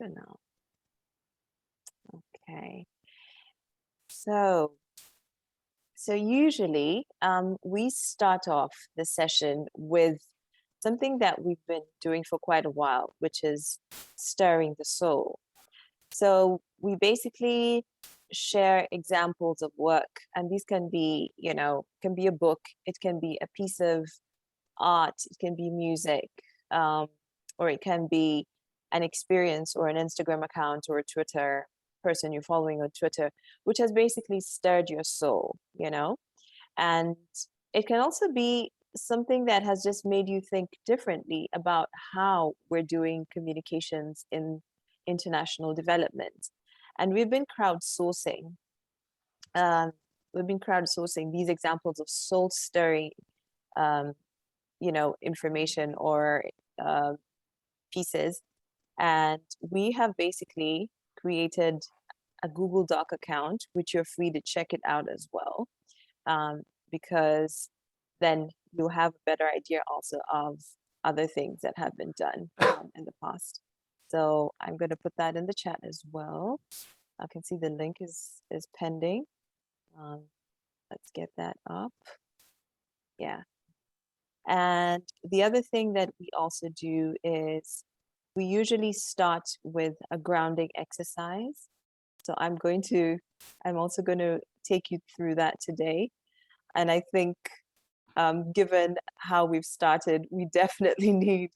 open now. Okay. So usually we start off the session with something that we've been doing for quite a while, which is stirring the soul. So we basically share examples of work, and these can be, can be a book, it can be a piece of art, it can be music, or it can be an experience or an Instagram account or a Twitter person you're following on Twitter, which has basically stirred your soul, and it can also be something that has just made you think differently about how we're doing communications in international development. And we've been crowdsourcing. These examples of soul stirring, information or pieces. And we have basically created a Google Doc account, which you're free to check it out as well, because then you'll have a better idea also of other things that have been done in the past. So I'm going to put that in the chat as well. I can see the link is pending. Let's get that up. Yeah. And the other thing that we also do is we usually start with a grounding exercise. So I'm also going to take you through that today. And I think given how we've started, we definitely need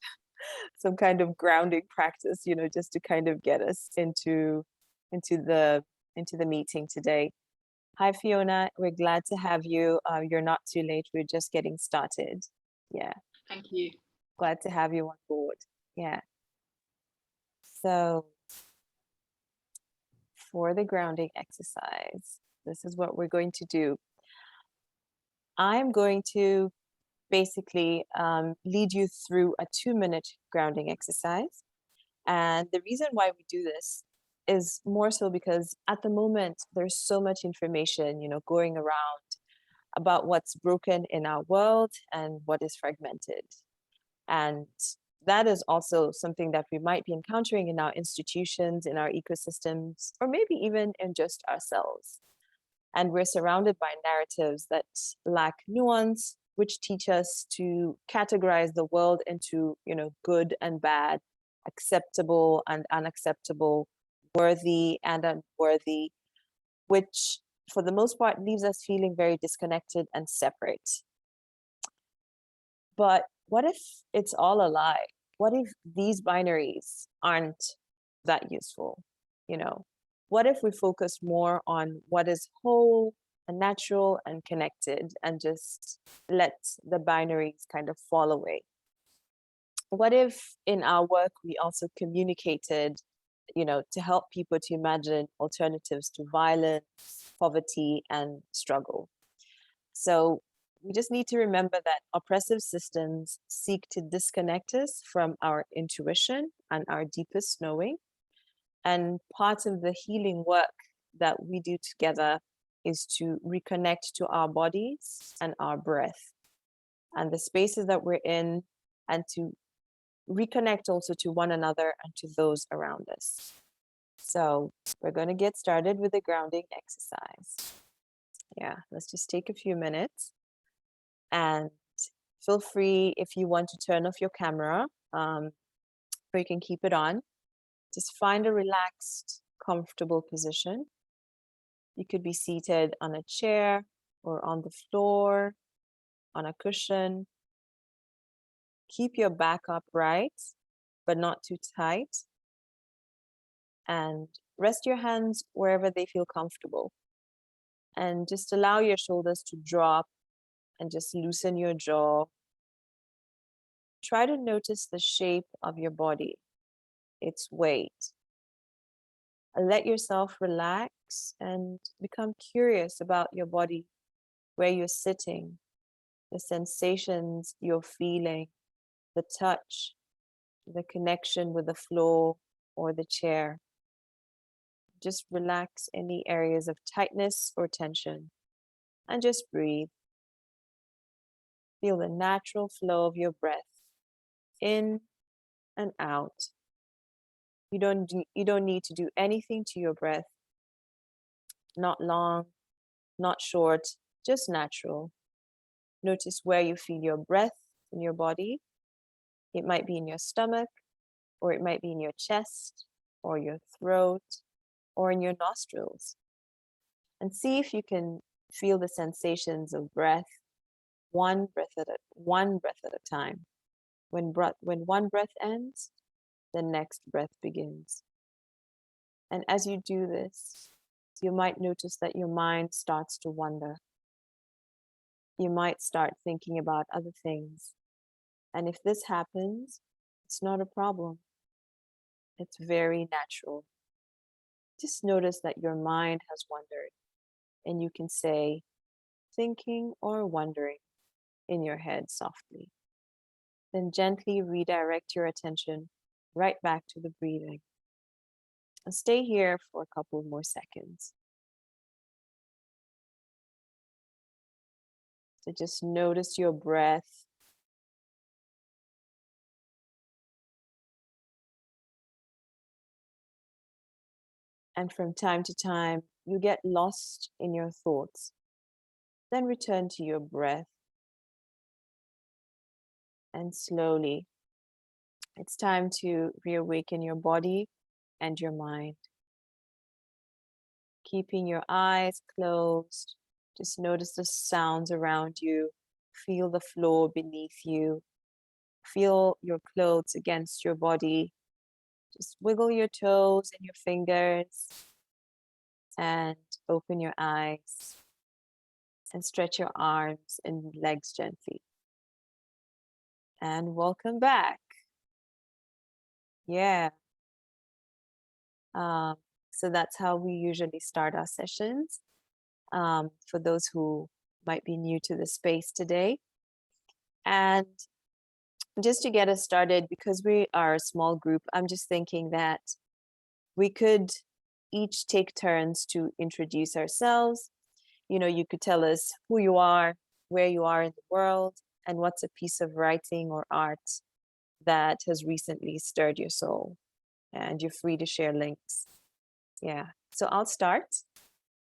some kind of grounding practice, just to kind of get us into the meeting today. Hi, Fiona. We're glad to have you. You're not too late. We're just getting started. Yeah. Thank you. Glad to have you on board. Yeah. So for the grounding exercise, this is what we're going to do. I'm going to basically lead you through a 2-minute grounding exercise. And the reason why we do this is more so because at the moment, there's so much information, going around about what's broken in our world and what is fragmented. And that is also something that we might be encountering in our institutions, in our ecosystems, or maybe even in just ourselves. And we're surrounded by narratives that lack nuance, which teach us to categorize the world into, good and bad, acceptable and unacceptable, worthy and unworthy, which for the most part leaves us feeling very disconnected and separate. But what if it's all a lie? What if these binaries aren't that useful? What if we focus more on what is whole and natural and connected and just let the binaries kind of fall away? What if in our work we also communicated, to help people to imagine alternatives to violence, poverty, and struggle? So we just need to remember that oppressive systems seek to disconnect us from our intuition and our deepest knowing. And part of the healing work that we do together is to reconnect to our bodies and our breath and the spaces that we're in, and to reconnect also to one another and to those around us. So we're going to get started with the grounding exercise. Yeah, let's just take a few minutes, and feel free if you want to turn off your camera, or you can keep it on. Just find a relaxed, comfortable position. You could be seated on a chair or on the floor, on a cushion. Keep your back upright, but not too tight. And rest your hands wherever they feel comfortable. And just allow your shoulders to drop and just loosen your jaw. Try to notice the shape of your body, its weight. Let yourself relax and become curious about your body, where you're sitting, the sensations you're feeling, the touch, the connection with the floor or the chair. Just relax any areas of tightness or tension and just breathe. Feel the natural flow of your breath in and out. You don't need to do anything to your breath. Not long, not short, just natural. Notice where you feel your breath in your body. It might be in your stomach, or it might be in your chest, or your throat, or in your nostrils. And see if you can feel the sensations of breath, one breath at a time. When one breath ends, the next breath begins. And as you do this, you might notice that your mind starts to wander. You might start thinking about other things. And if this happens, it's not a problem. It's very natural. Just notice that your mind has wandered, and you can say, thinking or wondering in your head softly. Then gently redirect your attention right back to the breathing. And stay here for a couple more seconds. So just notice your breath. And from time to time, you get lost in your thoughts. Then return to your breath. And slowly, it's time to reawaken your body and your mind. Keeping your eyes closed, just notice the sounds around you. Feel the floor beneath you. Feel your clothes against your body. Just wiggle your toes and your fingers and open your eyes and stretch your arms and legs gently. And welcome back. Yeah. So that's how we usually start our sessions. For those who might be new to the space today. And just to get us started, because we are a small group, I'm just thinking that we could each take turns to introduce ourselves. You know, you could tell us who you are, where you are in the world, and what's a piece of writing or art that has recently stirred your soul. And you're free to share links. Yeah, so I'll start.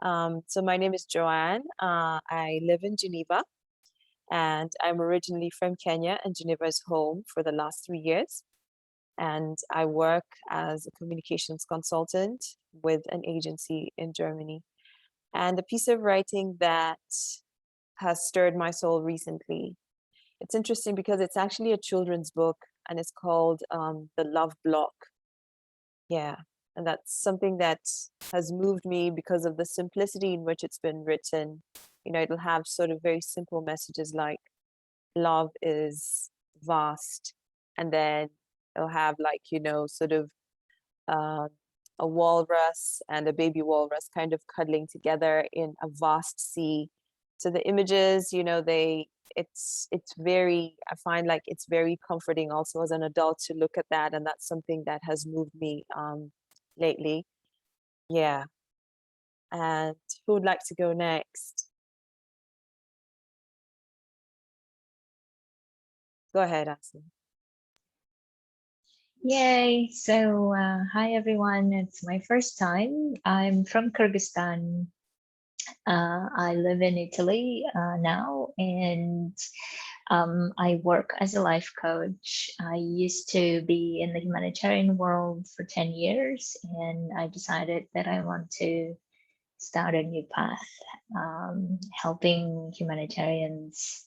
So my name is Joanne. I live in Geneva, and I'm originally from Kenya, and Geneva is home for the last 3 years. And I work as a communications consultant with an agency in Germany. And a piece of writing that has stirred my soul recently. It's interesting because it's actually a children's book, and it's called The Love Block. Yeah, and that's something that has moved me because of the simplicity in which it's been written. You know, it'll have sort of very simple messages like love is vast, and then it'll have like, you know, sort of uh, a walrus and a baby walrus kind of cuddling together in a vast sea. So the images, you know, it's very, I find like it's very comforting also as an adult to look at that, and that's something that has moved me lately. Yeah. And who would like to go next? Go ahead, Ashley. Yay! So, hi everyone. It's my first time. I'm from Kyrgyzstan. I live in Italy now, and I work as a life coach. I used to be in the humanitarian world for 10 years, and I decided that I want to start a new path, helping humanitarians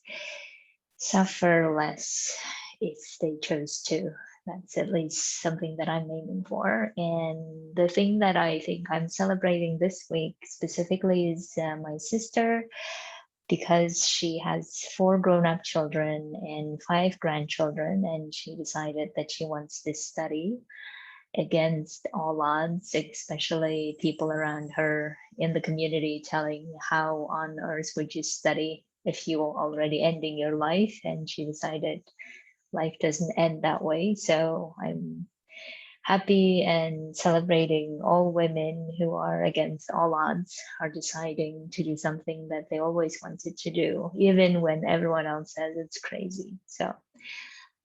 suffer less if they chose to. That's at least something that I'm aiming for. And the thing that I think I'm celebrating this week specifically is my sister, because she has 4 grown-up children and 5 grandchildren, and she decided that she wants to study against all odds, especially people around her in the community telling, how on earth would you study if you are already ending your life? And she decided life doesn't end that way. So I'm happy and celebrating all women who are against all odds, are deciding to do something that they always wanted to do, even when everyone else says it's crazy. So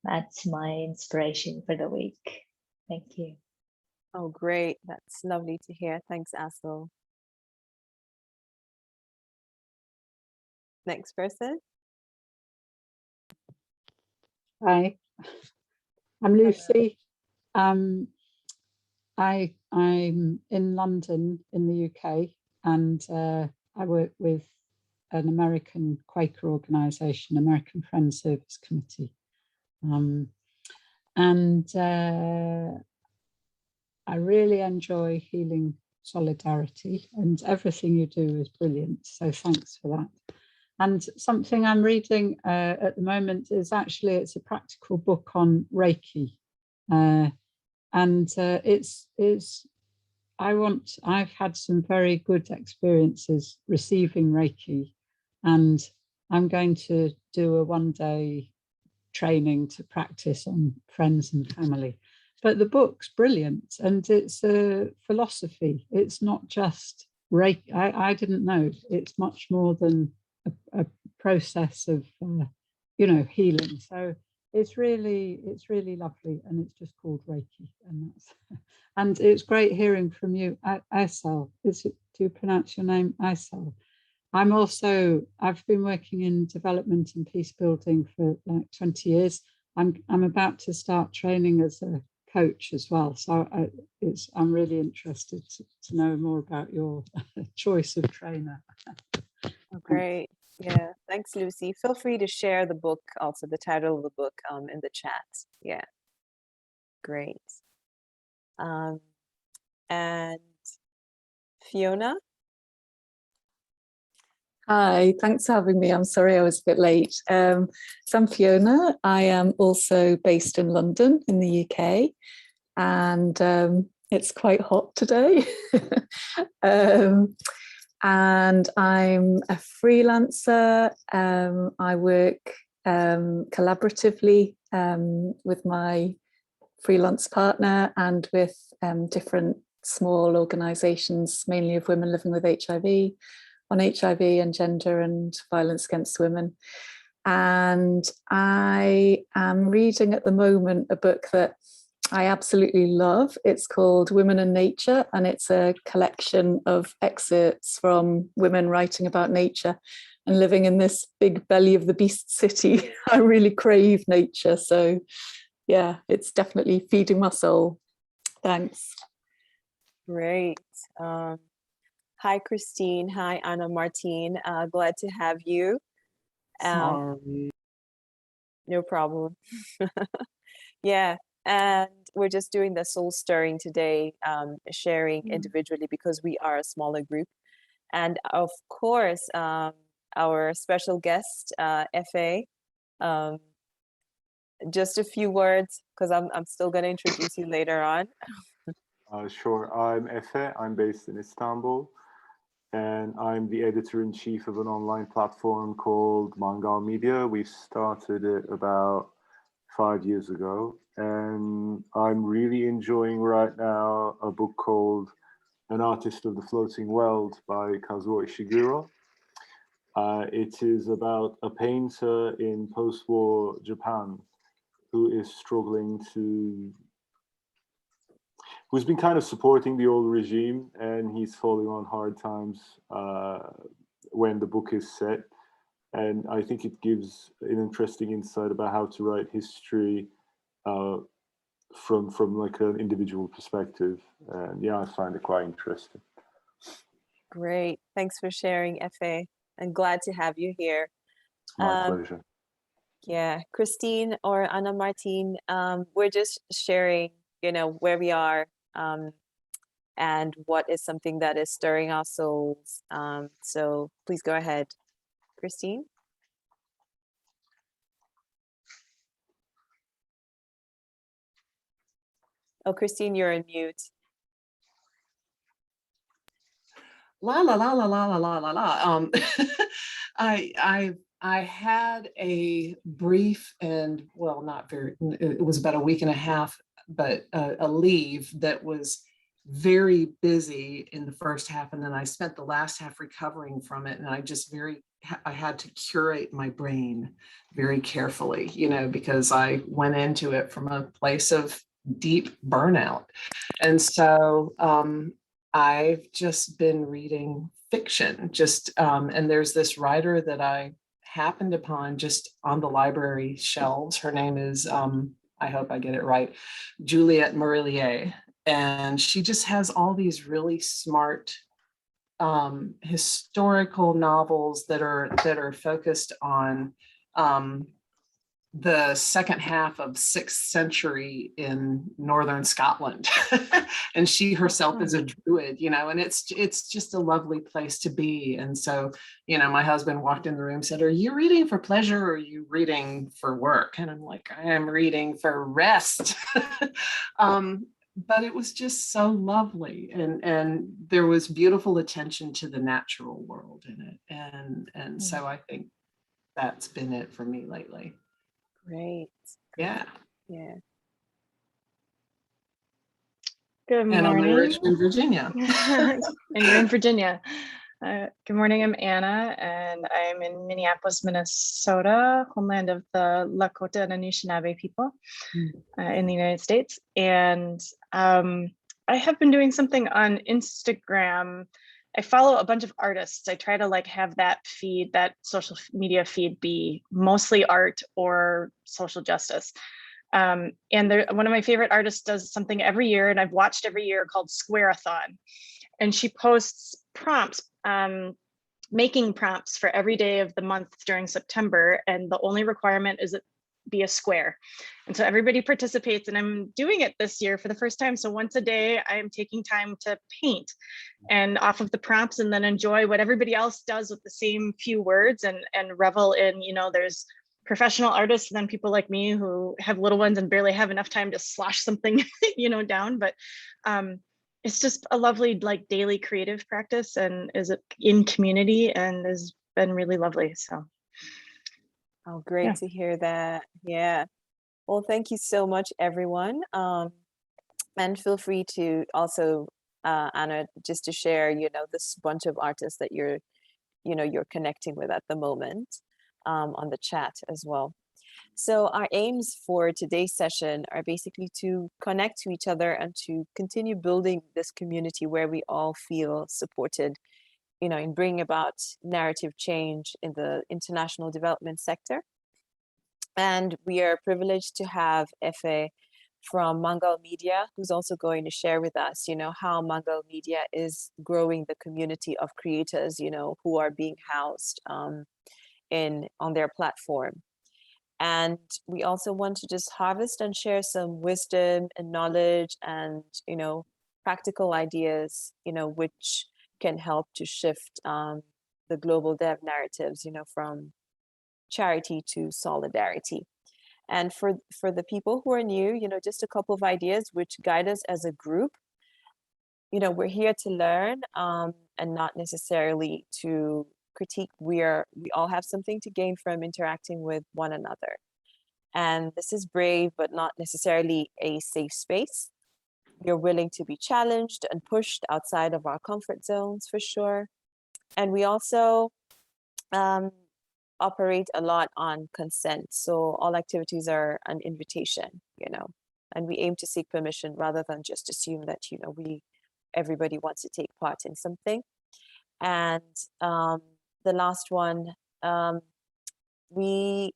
that's my inspiration for the week. Thank you. Oh, great. That's lovely to hear. Thanks, Asil. Next person. Hi, I'm Lucy. I'm in London in the UK, and I work with an American Quaker organisation, American Friends Service Committee. And I really enjoy healing solidarity, and everything you do is brilliant. So thanks for that. And something I'm reading at the moment is actually, it's a practical book on Reiki. I've had some very good experiences receiving Reiki, and I'm going to do a one-day training to practice on friends and family. But the book's brilliant, and it's a philosophy. It's not just Reiki. I didn't know. It's much more than a process of, healing. So it's really lovely, and it's just called Reiki, and that's and it's great hearing from you, Aisel. Do you pronounce your name Aisel? I've been working in development and peace building for like 20 years. I'm about to start training as a coach as well. So I'm really interested to know more about your choice of trainer. Oh, great. Yeah. Thanks, Lucy. Feel free to share the book, also the title of the book, in the chat. Yeah. Great. And Fiona? Hi, thanks for having me. I'm sorry I was a bit late. So I'm Fiona. I am also based in London in the UK, and it's quite hot today. And I'm a freelancer. I work collaboratively with my freelance partner and with different small organisations, mainly of women living with HIV, on HIV and gender and violence against women. And I am reading at the moment a book that I absolutely love. It's called Women and Nature, and it's a collection of excerpts from women writing about nature and living in this big belly of the beast city. I really crave nature. So yeah, it's definitely feeding my soul. Thanks. Great. Hi, Christine. Hi, Anna Martine. Glad to have you. Sorry. No problem. Yeah. And we're just doing the soul stirring today, sharing individually because we are a smaller group. And of course, our special guest, FA, just a few words because I'm still going to introduce you later on. Sure, I'm Efe. I'm based in Istanbul, and I'm the editor-in-chief of an online platform called Mangal Media. We started it about 5 years ago, and I'm really enjoying right now a book called An Artist of the Floating World by Kazuo Ishiguro. It is about a painter in post-war Japan who is struggling to, who's been kind of supporting the old regime, and he's falling on hard times when the book is set. And I think it gives an interesting insight about how to write history from like an individual perspective. And yeah, I find it quite interesting. Great. Thanks for sharing, FA. I'm glad to have you here. My pleasure. Yeah, Christine or Anna Martine, we're just sharing, where we are and what is something that is stirring our souls. So please go ahead, Christine. Oh, Christine, you're on mute. La la la la la la la la la. I had a brief and, well, not very, it was about a week and a half, but a leave that was very busy in the first half, and then I spent the last half recovering from it, and I had to curate my brain very carefully, because I went into it from a place of deep burnout. And so I've just been reading fiction, and there's this writer that I happened upon just on the library shelves. Her name is, I hope I get it right, Juliette Marillier. And she just has all these really smart historical novels that are focused on the second half of 6th century in northern Scotland. And she herself is a druid, and it's just a lovely place to be. And so, my husband walked in the room, said, "Are you reading for pleasure or are you reading for work?" And I'm like, "I am reading for rest." But it was just so lovely, and there was beautiful attention to the natural world in it. And so I think that's been it for me lately. Great. Yeah. Yeah. Good And I'm in morning. Richmond, Virginia. And you're in Virginia. Good morning, I'm Anna, and I'm in Minneapolis, Minnesota, homeland of the Lakota and Anishinaabe people in the United States. And I have been doing something on Instagram. I follow a bunch of artists. I try to have that feed, that social media feed, be mostly art or social justice. And one of my favorite artists does something every year, and I've watched every year, called Square-a-thon. And she posts prompts, making prompts for every day of the month during September. And the only requirement is it be a square. And so everybody participates, and I'm doing it this year for the first time. So once a day, I am taking time to paint and off of the prompts, and then enjoy what everybody else does with the same few words, and revel in, there's professional artists, and then people like me who have little ones and barely have enough time to slosh something, down. But it's just a lovely daily creative practice, and is in community, and has been really lovely. So. Oh, great Yeah. to hear that. Yeah. Well, thank you so much, everyone. And feel free to also, Anna, just to share, this bunch of artists that you're connecting with at the moment, on the chat as well. So our aims for today's session are basically to connect to each other and to continue building this community where we all feel supported, in bringing about narrative change in the international development sector. And we are privileged to have Efe from Mangal Media, who's also going to share with us, how Mangal Media is growing the community of creators, who are being housed on their platform. And we also want to just harvest and share some wisdom and knowledge and, practical ideas, which can help to shift the global dev narratives, from charity to solidarity. And for the people who are new, just a couple of ideas which guide us as a group. We're here to learn and not necessarily to critique. We all have something to gain from interacting with one another. And this is brave, but not necessarily a safe space. We're willing to be challenged and pushed outside of our comfort zones, for sure. And we also operate a lot on consent. So all activities are an invitation, and we aim to seek permission rather than just assume that, everybody wants to take part in something. And the last one, we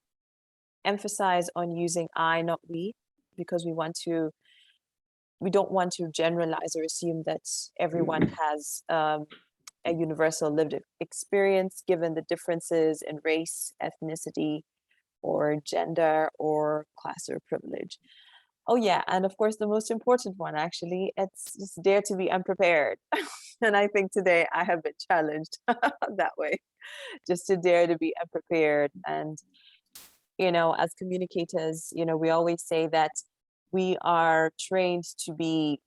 emphasize on using I, not we, because we don't want to generalize or assume that everyone has a universal lived experience, given the differences in race, ethnicity, or gender, or class or privilege. Oh yeah, and of course the most important one, actually, it's just dare to be unprepared. And I think today I have been challenged that way, just to dare to be unprepared. And as communicators, we always say that we are trained to be,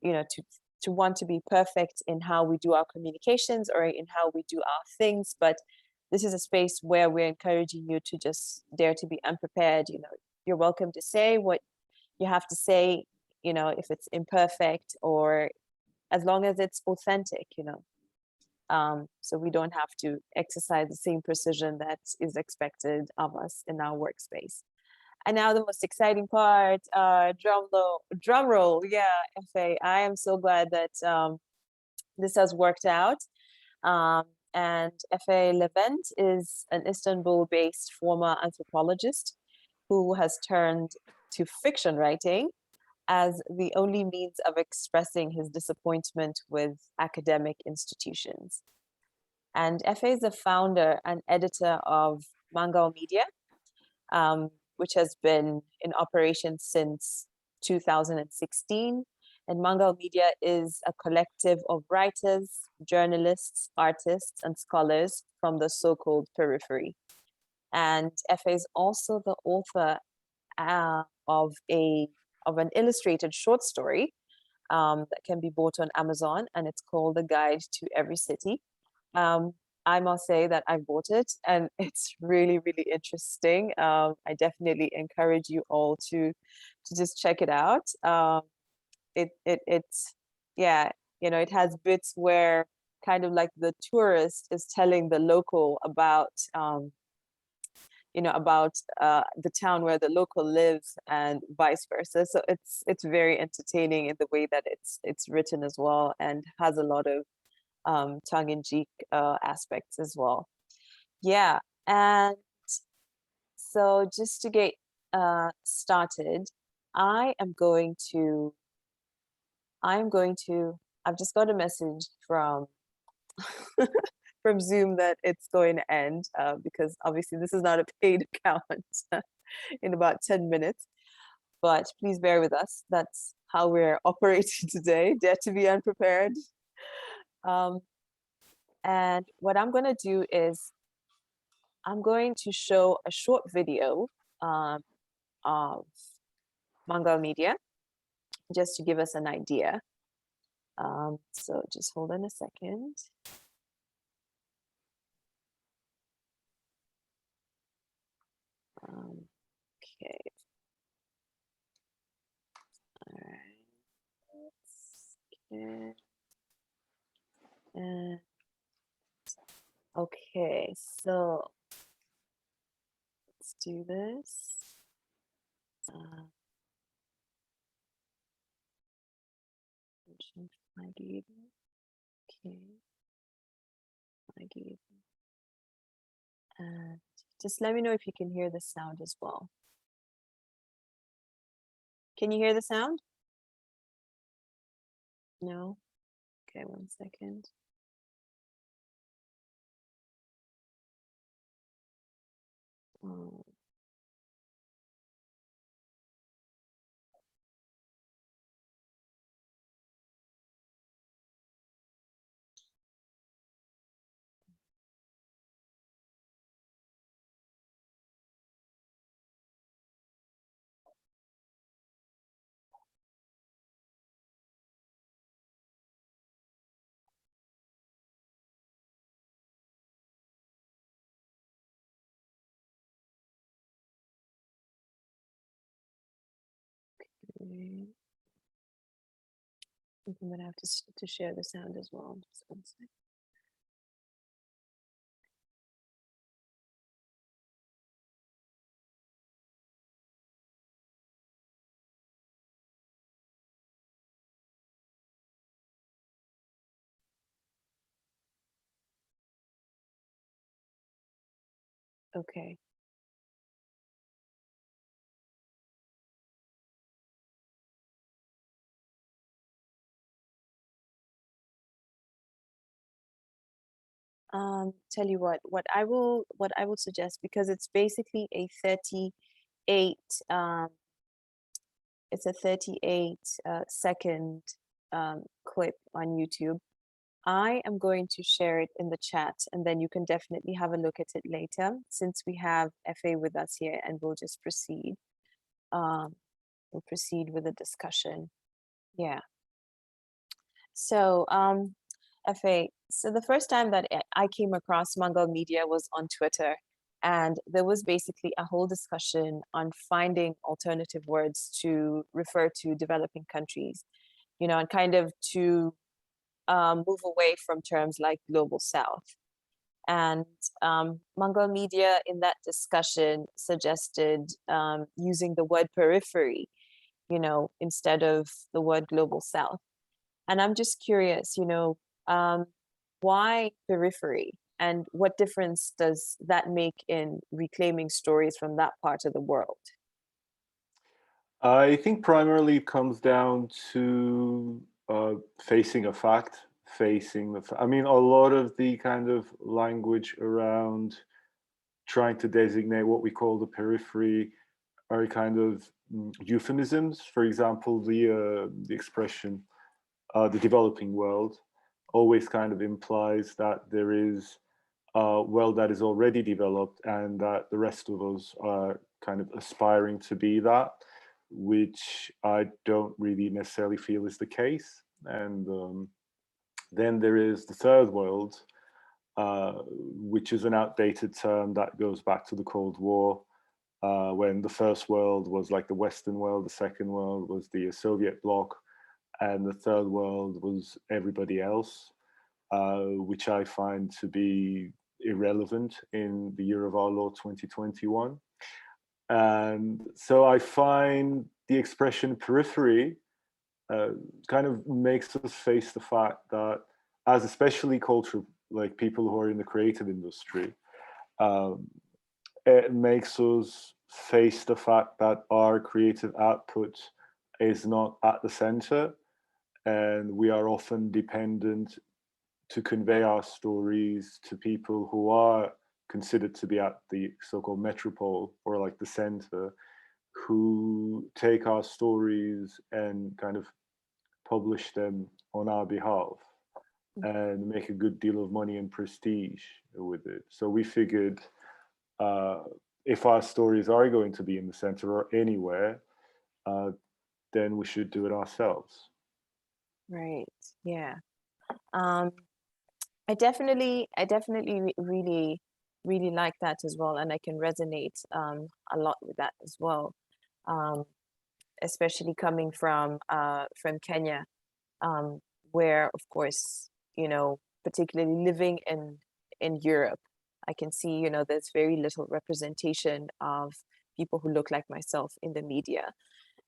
to want to be perfect in how we do our communications or in how we do our things. But this is a space where we're encouraging you to just dare to be unprepared. You're welcome to say what you have to say, if it's imperfect, or as long as it's authentic, so we don't have to exercise the same precision that is expected of us in our workspace. And now the most exciting part, drum roll. Yeah, FA. I am so glad that this has worked out. And FA Levent is an Istanbul-based former anthropologist who has turned to fiction writing as the only means of expressing his disappointment with academic institutions. And FA is the founder and editor of Mangal Media, which has been in operation since 2016. And Mangal Media is a collective of writers, journalists, artists, and scholars from the so-called periphery. And FA is also the author of an illustrated short story that can be bought on Amazon, and it's called The Guide to Every City. I must say that I bought it, and it's really, really interesting. I definitely encourage you all to just check it out. It's yeah, you know, it has bits where kind of like the tourist is telling the local about you know, about the town where the local lives and vice versa. So it's very entertaining in the way that it's written as well, and has a lot of tongue-in-cheek aspects as well. Yeah, and so just to get started, I've just got a message from from Zoom that it's going to end because obviously this is not a paid account in about 10 minutes, but please bear with us. That's how we're operating today, dare to be unprepared. And what I'm going to do is I'm going to show a short video of Mangal Media, just to give us an idea. So just hold on a second. Okay. All right. And okay, so let's do this. Okay. And just let me know if you can hear the sound as well. Can you hear the sound? No? Okay, 1 second. Oh. Okay. I think I'm gonna have to share the sound as well. Just 1 second. Okay. Tell you what I will suggest, because it's basically a 38 it's a 38 second clip on YouTube. I am going to share it in the chat, and then you can definitely have a look at it later, since we have FA with us here, and we'll just proceed. We'll proceed with the discussion. Yeah. So FA, so the first time that I came across Mangal Media was on Twitter, and there was basically a whole discussion on finding alternative words to refer to developing countries, you know, and kind of to move away from terms like global south. And Mangal Media in that discussion suggested using the word periphery, instead of the word global south. And I'm just curious, why periphery? And what difference does that make in reclaiming stories from that part of the world? I think primarily it comes down to facing a fact, I mean, a lot of the kind of language around trying to designate what we call the periphery are kind of euphemisms. For example, the expression the developing world always kind of implies that there is a world that is already developed and that the rest of us are kind of aspiring to be that, which I don't really necessarily feel is the case. And then there is the third world, which is an outdated term that goes back to the Cold War, when the first world was like the Western world, the second world was the Soviet bloc, and the third world was everybody else, which I find to be irrelevant in the year of our Lord 2021. And so I find the expression periphery kind of makes us face the fact that, as especially culture, like people who are in the creative industry, it makes us face the fact that our creative output is not at the center, and we are often dependent to convey our stories to people who are considered to be at the so-called metropole, or like the center, who take our stories and kind of publish them on our behalf and make a good deal of money and prestige with it. So we figured if our stories are going to be in the center or anywhere, then we should do it ourselves. Right. Yeah. I definitely really, really like that as well, and I can resonate a lot with that as well, especially coming from Kenya, where, of course, particularly living in Europe, I can see, there's very little representation of people who look like myself in the media,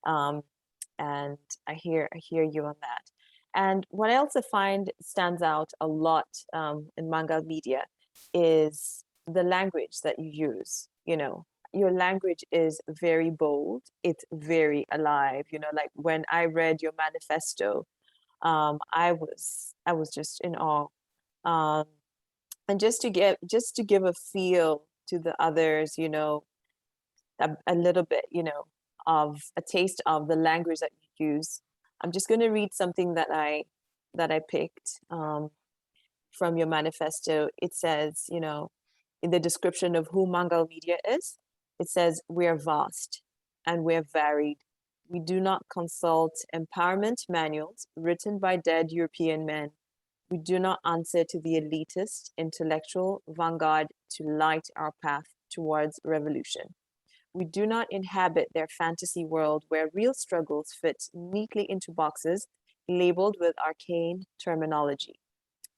and I hear you on that. And what I also find stands out a lot in Mangal Media is the language that you use. Your language is very bold. It's very alive. Like when I read your manifesto, I was just in awe. And just to give a feel to the others, a little bit, of a taste of the language that you use. I'm just going to read something that I picked from your manifesto. It says, in the description of who Mangal Media is, it says, we're vast and we're varied. We do not consult empowerment manuals written by dead European men. We do not answer to the elitist intellectual vanguard to light our path towards revolution. We do not inhabit their fantasy world where real struggles fit neatly into boxes labeled with arcane terminology.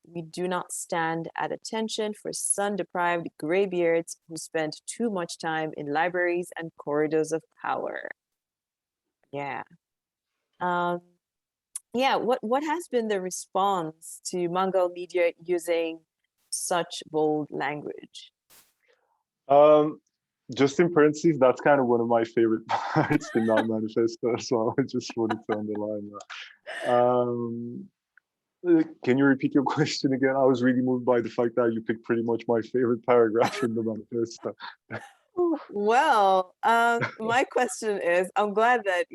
We do not stand at attention for sun-deprived graybeards who spend too much time in libraries and corridors of power. Yeah. Yeah, what has been the response to Mangal Media using such bold language? Just in parentheses, that's kind of one of my favorite parts in that manifesto as well. I just wanted to underline that. Can you repeat your question again? I was really moved by the fact that you picked pretty much my favorite paragraph in the manifesto. Well, my question is, I'm glad that,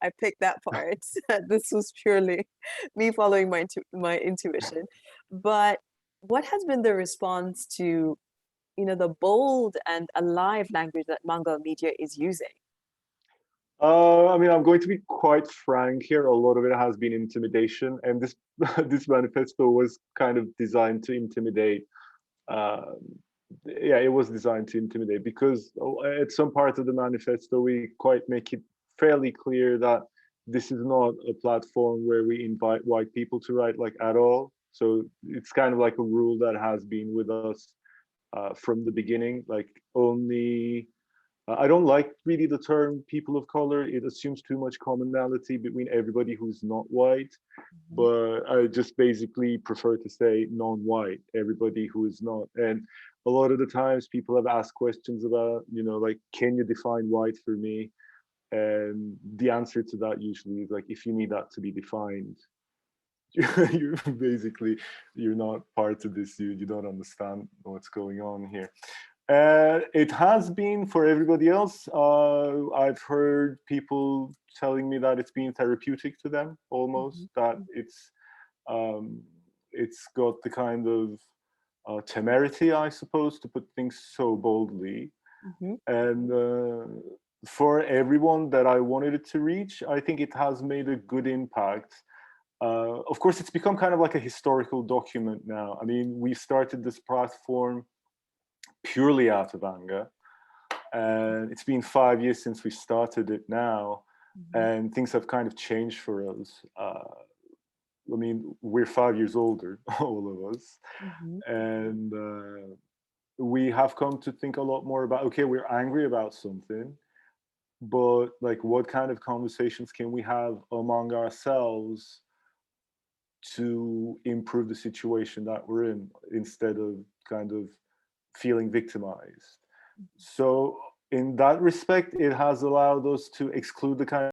I picked that part. This was purely me following my intuition. But what has been the response to, the bold and alive language that Mangal Media is using? I mean, I'm going to be quite frank here. A lot of it has been intimidation, and this this manifesto was kind of designed to intimidate. Yeah, it was designed to intimidate because at some part of the manifesto we quite make it fairly clear that this is not a platform where we invite white people to write, like, at all. So it's kind of like a rule that has been with us from the beginning. Like only, I don't like really the term people of color. It assumes too much commonality between everybody who's not white. But I just basically prefer to say non-white, everybody who is not. And a lot of the times people have asked questions about, like, can you define white for me? And the answer to that usually is like, if you need that to be defined, you're basically, you're not part of this, you don't understand what's going on here. It has been for everybody else. I've heard people telling me that it's been therapeutic to them, almost, that it's got the kind of temerity, I suppose, to put things so boldly. And for everyone that I wanted it to reach, I think it has made a good impact. Of course, it's become kind of like a historical document now. I mean, we started this platform purely out of anger, and it's been 5 years since we started it now, and things have kind of changed for us. I mean, we're 5 years older, all of us, and we have come to think a lot more about, okay, we're angry about something, but like, what kind of conversations can we have among ourselves to improve the situation that we're in, instead of kind of feeling victimized? So in that respect, it has allowed us to exclude the kind